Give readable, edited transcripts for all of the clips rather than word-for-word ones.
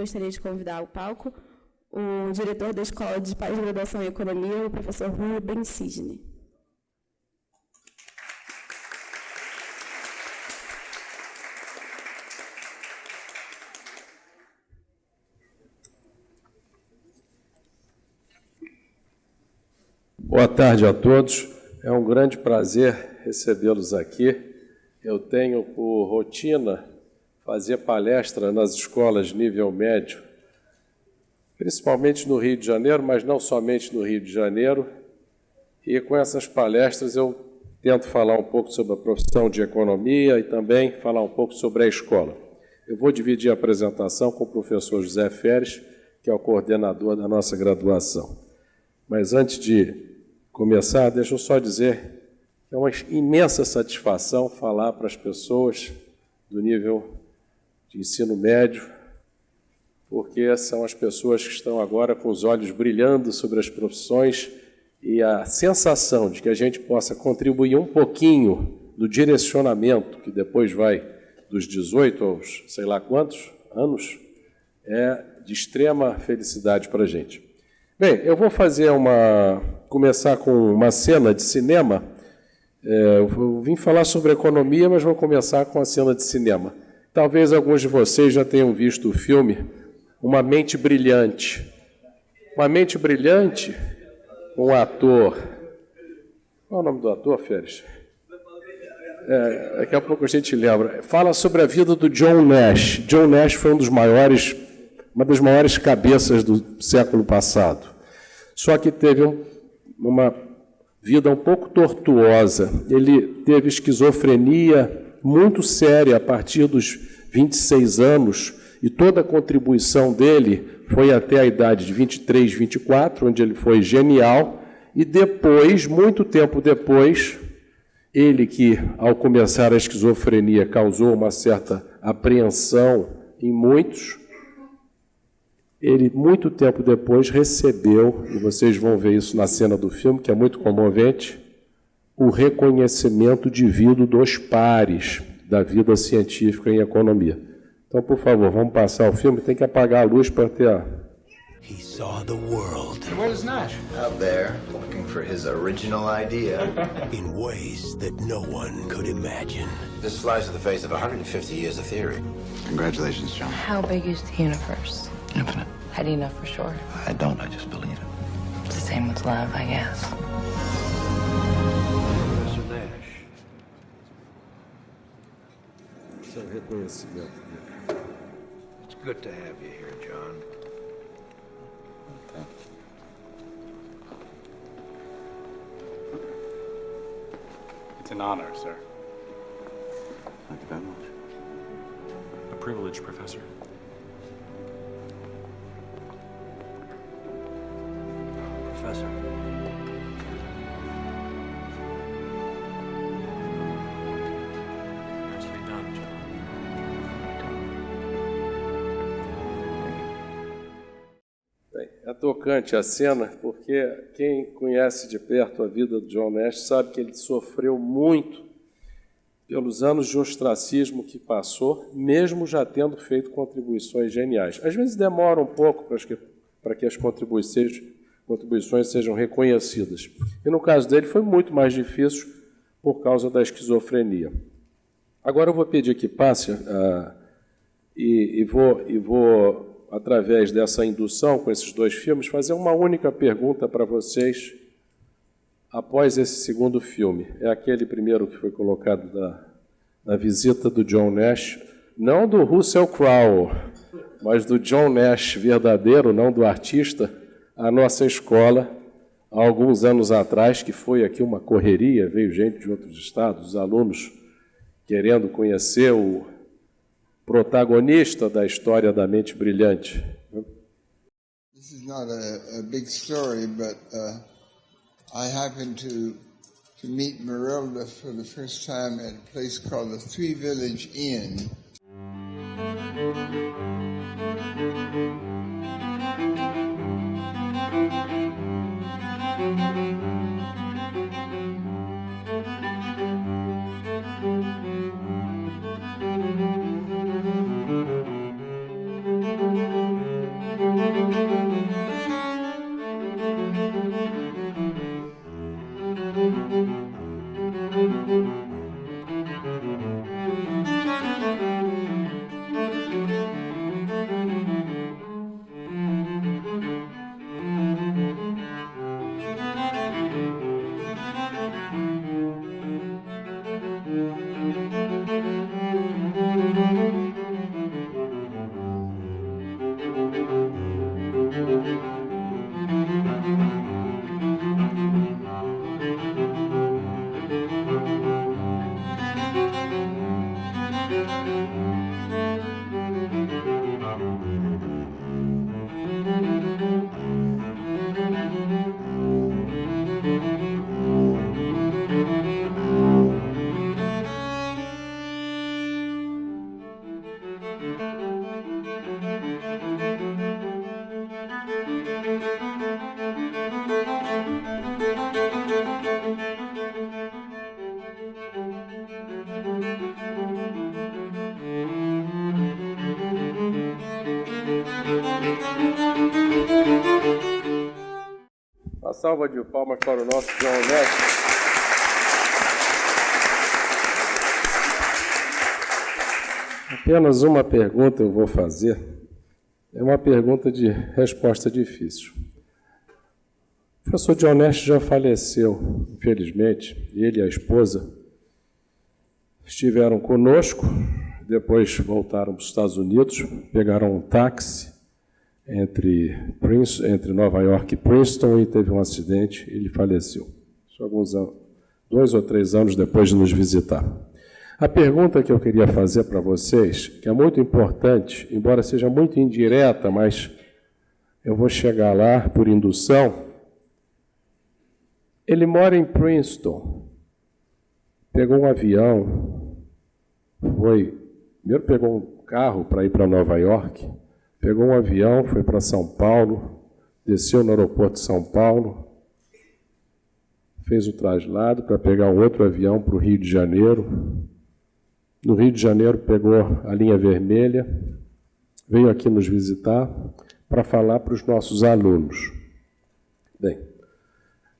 gostaria de convidar ao palco o diretor da Escola de Pós-Graduação em Economia, o professor Rubem Sidney. Boa tarde a todos. É um grande prazer recebê-los aqui. Eu tenho por rotina fazer palestra nas escolas de nível médio, principalmente no Rio de Janeiro, mas não somente no Rio de Janeiro. E com essas palestras eu tento falar um pouco sobre a profissão de economia e também falar um pouco sobre a escola. Eu vou dividir a apresentação com o professor José Feres, que é o coordenador da nossa graduação. Mas antes de começar, deixa eu só dizer que é uma imensa satisfação falar para as pessoas do nível de ensino médio, porque são as pessoas que estão agora com os olhos brilhando sobre as profissões e a sensação de que a gente possa contribuir um pouquinho no direcionamento, que depois vai dos 18 aos sei lá quantos anos, é de extrema felicidade para a gente. Bem, eu vou começar com uma cena de cinema. Eu vim falar sobre economia, mas vou começar com a cena de cinema. Talvez alguns de vocês já tenham visto o filme Uma Mente Brilhante. Uma Mente Brilhante, um ator... Qual é o nome do ator, Feres? Daqui a pouco a gente lembra. Fala sobre a vida do John Nash. John Nash foi uma das maiores cabeças do século passado. Só que teve uma vida um pouco tortuosa. Ele teve esquizofrenia muito séria a partir dos 26 anos, e toda a contribuição dele foi até a idade de 23, 24, onde ele foi genial, e depois, muito tempo depois, ele que, ao começar a esquizofrenia, causou uma certa apreensão em muitos, ele, muito tempo depois, recebeu, e vocês vão ver isso na cena do filme, que é muito comovente, o reconhecimento devido dos pares da vida científica em economia. Então, por favor, vamos passar o filme, tem que apagar a luz para ter a... He saw the world. Where's Nash? Out there, looking for his original idea. In ways that no one could imagine. This flies in the face of 150 years of theory. Congratulations, John. How big is the universe? Infinite. How do you know for sure? I don't, I just believe it. It's the same with love, I guess. Professor Nash. Seu reconhecimento. It's good to have you here, John. It's an honor, sir. Thank you very much. A privilege, Professor. Professor. Nicely done, John. Bem, é tocante a cena, porque quem conhece de perto a vida do John Nash sabe que ele sofreu muito pelos anos de ostracismo que passou, mesmo já tendo feito contribuições geniais. Às vezes demora um pouco para que as contribuições sejam reconhecidas. E no caso dele foi muito mais difícil por causa da esquizofrenia. Agora eu vou pedir que passe e vou, através dessa indução com esses dois filmes, fazer uma única pergunta para vocês após esse segundo filme. É aquele primeiro que foi colocado na visita do John Nash, não do Russell Crowe, mas do John Nash verdadeiro, não do artista, à nossa escola, há alguns anos atrás, que foi aqui uma correria, veio gente de outros estados, os alunos querendo conhecer o protagonista da história da Mente Brilhante. This is not a big story, but I happened to meet Marilda for the first time at a place called the Three Village Inn. salva de palmas para o nosso John Nash. Apenas uma pergunta eu vou fazer. É uma pergunta de resposta difícil. O professor John Nash já faleceu, infelizmente. Ele e a esposa estiveram conosco, depois voltaram para os Estados Unidos, pegaram um táxi entre Nova York e Princeton e teve um acidente e ele faleceu. Isso alguns anos, 2 ou 3 anos depois de nos visitar. A pergunta que eu queria fazer para vocês, que é muito importante, embora seja muito indireta, mas eu vou chegar lá por indução. Ele mora em Princeton, pegou um avião, primeiro pegou um carro para ir para Nova York, pegou um avião, foi para São Paulo, desceu no aeroporto de São Paulo, fez o traslado para pegar um outro avião para o Rio de Janeiro. No Rio de Janeiro pegou a linha vermelha, veio aqui nos visitar para falar para os nossos alunos. Bem,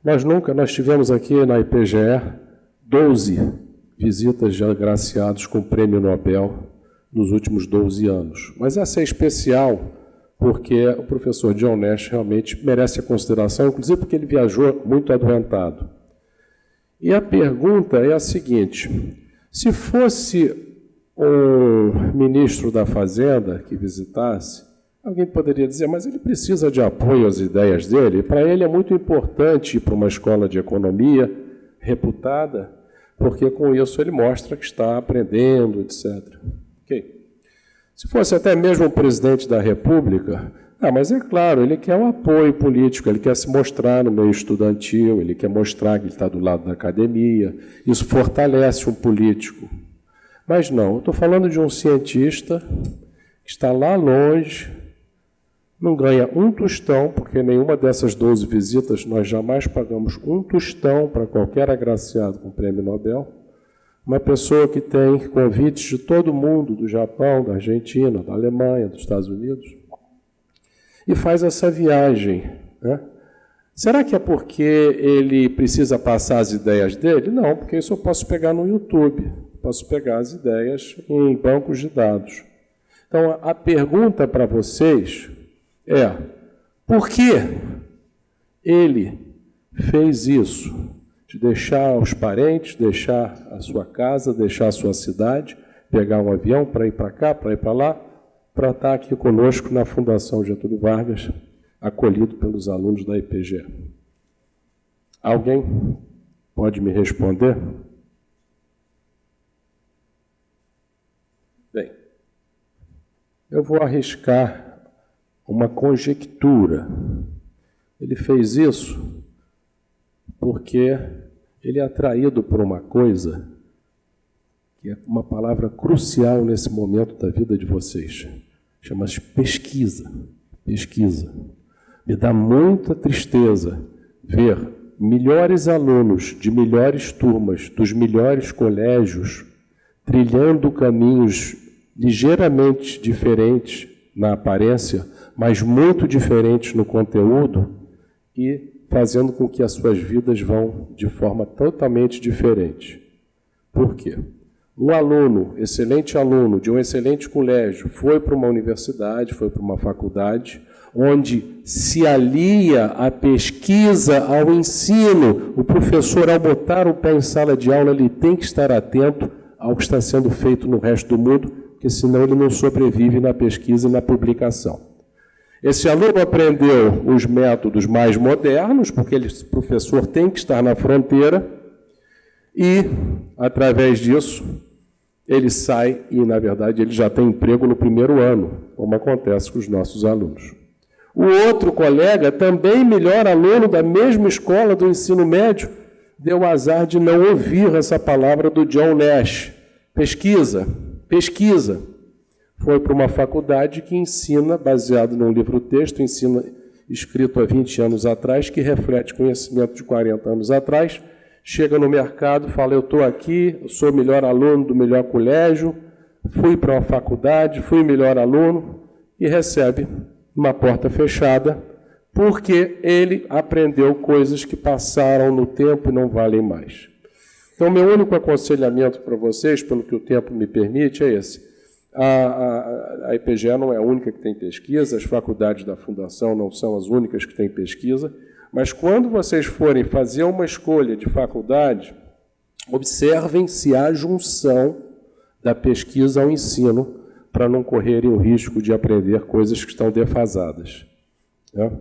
nós tivemos aqui na IPGE 12 visitas de agraciados com prêmio Nobel nos últimos 12 anos. Mas essa é especial porque o professor John Nash realmente merece a consideração, inclusive porque ele viajou muito adoentado. E a pergunta é a seguinte: se fosse um ministro da Fazenda que visitasse, alguém poderia dizer, mas ele precisa de apoio às ideias dele, para ele é muito importante ir para uma escola de economia reputada, porque com isso ele mostra que está aprendendo, etc. Okay. Se fosse até mesmo o presidente da República, mas é claro, ele quer um apoio político, ele quer se mostrar no meio estudantil, ele quer mostrar que ele está do lado da academia, isso fortalece um político. Mas não, eu estou falando de um cientista que está lá longe, não ganha um tostão, porque nenhuma dessas 12 visitas nós jamais pagamos um tostão para qualquer agraciado com prêmio Nobel. Uma pessoa que tem convites de todo mundo, do Japão, da Argentina, da Alemanha, dos Estados Unidos, e faz essa viagem. Né? Será que é porque ele precisa passar as ideias dele? Não, porque isso eu posso pegar no YouTube, posso pegar as ideias em bancos de dados. Então, a pergunta para vocês é: por que ele fez isso? De deixar os parentes, deixar a sua casa, deixar a sua cidade, pegar um avião para ir para cá, para ir para lá, para estar aqui conosco na Fundação Getúlio Vargas, acolhido pelos alunos da IPGE. Alguém pode me responder? Bem, eu vou arriscar uma conjectura. Ele fez isso porque ele é atraído por uma coisa que é uma palavra crucial nesse momento da vida de vocês. Chama-se pesquisa. Pesquisa. Me dá muita tristeza ver melhores alunos de melhores turmas, dos melhores colégios, trilhando caminhos ligeiramente diferentes na aparência, mas muito diferentes no conteúdo, e fazendo com que as suas vidas vão de forma totalmente diferente. Por quê? Um aluno, excelente aluno, de um excelente colégio, foi para uma universidade, foi para uma faculdade, onde se alia a pesquisa ao ensino. O professor, ao botar o pé em sala de aula, ele tem que estar atento ao que está sendo feito no resto do mundo, porque senão ele não sobrevive na pesquisa e na publicação. Esse aluno aprendeu os métodos mais modernos, porque esse professor tem que estar na fronteira, e, através disso, ele sai e, na verdade, ele já tem emprego no primeiro ano, como acontece com os nossos alunos. O outro colega, também melhor aluno da mesma escola do ensino médio, deu o azar de não ouvir essa palavra do John Nash. Pesquisa, pesquisa. Foi para uma faculdade que ensina, baseado num livro-texto, ensina escrito há 20 anos atrás, que reflete conhecimento de 40 anos atrás, chega no mercado, fala, eu estou aqui, eu sou o melhor aluno do melhor colégio, fui para uma faculdade, fui melhor aluno, e recebe uma porta fechada, porque ele aprendeu coisas que passaram no tempo e não valem mais. Então, meu único aconselhamento para vocês, pelo que o tempo me permite, é esse. A IPGE não é a única que tem pesquisa, as faculdades da Fundação não são as únicas que têm pesquisa, mas quando vocês forem fazer uma escolha de faculdade, observem se há junção da pesquisa ao ensino, para não correrem o risco de aprender coisas que estão defasadas. Né?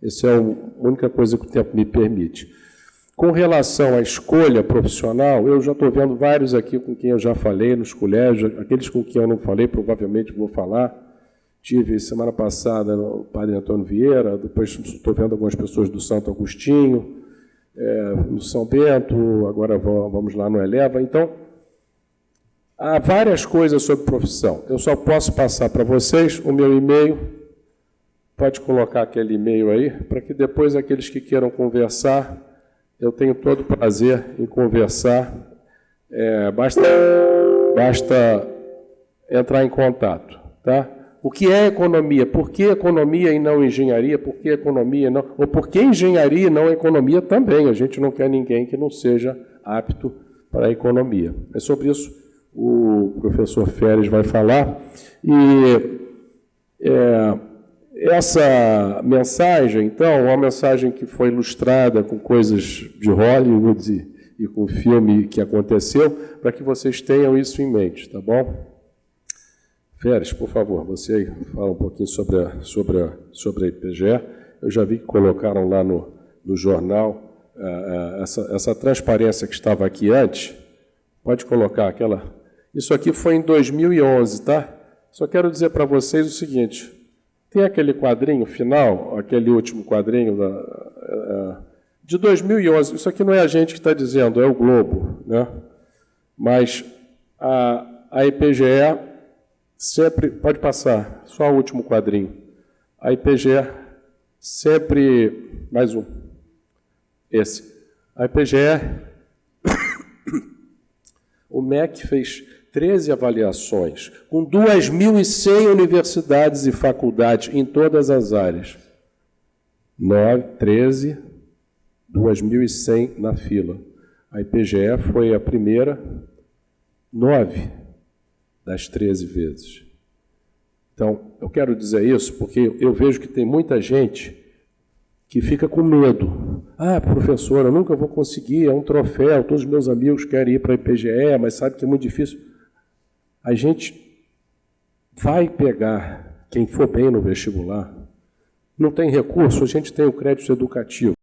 Essa é a única coisa que o tempo me permite. Com relação à escolha profissional, eu já estou vendo vários aqui com quem eu já falei nos colégios, aqueles com quem eu não falei, provavelmente vou falar. Tive semana passada o padre Antônio Vieira, depois estou vendo algumas pessoas do Santo Agostinho, no São Bento, agora vamos lá no Eleva. Então, há várias coisas sobre profissão. Eu só posso passar para vocês o meu e-mail. Pode colocar aquele e-mail aí, para que depois aqueles que queiram conversar, eu tenho todo o prazer em conversar. Basta entrar em contato. Tá? O que é economia? Por que economia e não engenharia? Por que economia e não... Ou por que engenharia e não economia também? A gente não quer ninguém que não seja apto para a economia. É sobre isso o professor Feres vai falar. E essa mensagem, então, é uma mensagem que foi ilustrada com coisas de Hollywood e com o filme que aconteceu, para que vocês tenham isso em mente, tá bom? Feres, por favor, você fala um pouquinho sobre a IPGE. Eu já vi que colocaram lá no jornal essa transparência que estava aqui antes. Pode colocar aquela... Isso aqui foi em 2011, tá? Só quero dizer para vocês o seguinte, tem aquele quadrinho final, aquele último quadrinho de 2011, isso aqui não é a gente que está dizendo, é o Globo, né? Mas a IPGE sempre... Pode passar, só o último quadrinho. A IPGE sempre... Mais um. Esse. A IPGE... O MEC fez 13 avaliações, com 2.100 universidades e faculdades em todas as áreas. 13, 2.100 na fila. A IPGE foi a primeira 9 das 13 vezes. Então, eu quero dizer isso porque eu vejo que tem muita gente que fica com medo. Professor, eu nunca vou conseguir, é um troféu, todos os meus amigos querem ir para a IPGE, mas sabe que é muito difícil. A gente vai pegar quem for bem no vestibular. Não tem recurso, a gente tem o crédito educativo.